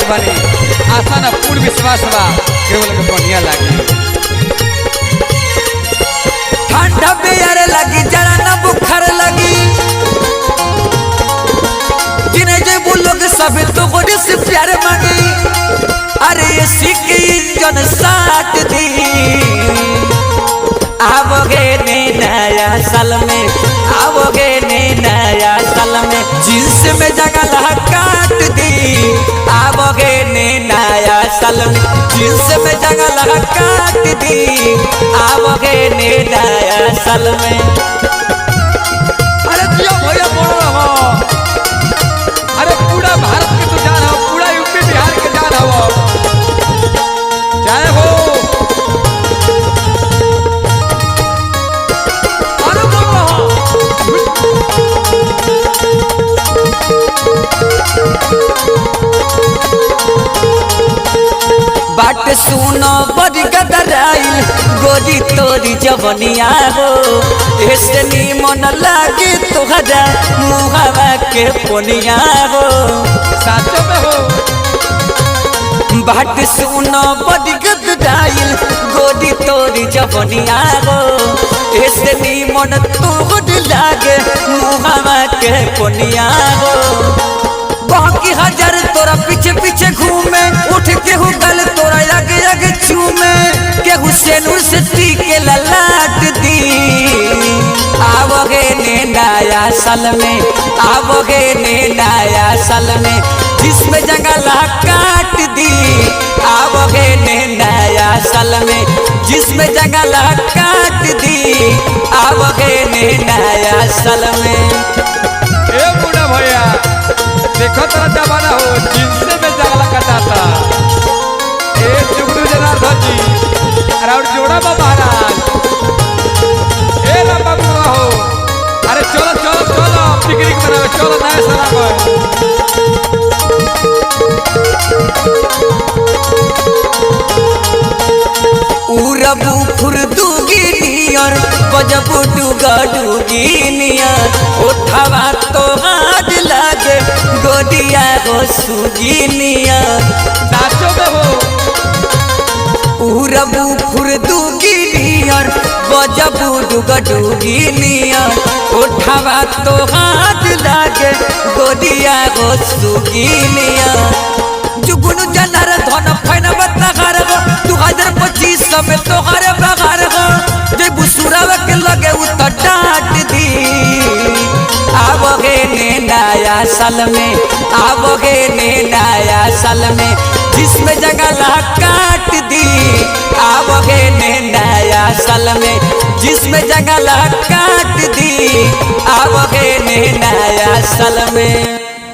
बनी आशा ना पूर्ण विश्वास बा केवल के बढ़िया लागी। ठंडा बेयर लगी जरा ना बुखार लगी जिन्हें जो लोग सब तो बड़े से प्यार मांगी। अरे ये सीख इंजन साथ दी आवोगे ने नया साल में, आवोगे ने नया साल में जींस में जगह काट दी। आवोगे ने नया साल में जींस में जगह काट दी। आवोगे ने नया साल में। अरे जियो भैया बोल रहा हो, अरे पूरा भारत के तो जान हो, पूरा यूपी बिहार के जान हो, जय हो। अरे बोल रहा हो बाट सुनो बड़ी गदराइल गोरी तोरी जवनिया हो। ऐसे नीमन लागे तोहरा मुहावा के पोनिया हो। साचो में हो। बाट सुनो बड़ी गदराइल गोरी तोरी जवनिया हो। ऐसे नीमन तोहर लागे मुहावा के पोनिया हो। बाकी हजार तोरा पीछे पीछे घूमे उठ के हो गल तोरा आगे आगे चूमे के हुसैन से टीके ललाट दी। आवोगे ने नया साल में, आवोगे ने नया साल में जिसमें जंगला काट दी। आवोगे ने नया साल में जिसमें जंगला काट दी। आवोगे ने नया साल में। ए बूढ़ा भैया देखो तेरा जमाना हो जिनसे में जगला कटाता। ए जुगनू जनार्दन जी अरे और जोड़ा बा महाराज। ए लंबा बुआ हो, अरे चलो चलो चलो पिकनिक मनावे चलो नया साल को। उरबू फुरदुगी नियर बजबू डुगा डुगी नियर उठावा तो हाथ लागे गोदिया हो सुगी नियर। नाचो में हो। उरबू फुरदुगी नियर बजबू डुगा डुगी नियर उठावा तो हाथ लागे गोदिया हो सुगी नियर। जुगुनु जनार धन फैन बतगर हो 2025 में तोहरे बगर हो। जे बुसुरावा के लगे उ तो डांट दी। आवोगे ने नया साल में, आवोगे ने नया साल में जिसमें जगह काट दी। आवोगे ने नया साल में जिसमें जगह काट दी। आवोगे ने नया साल में।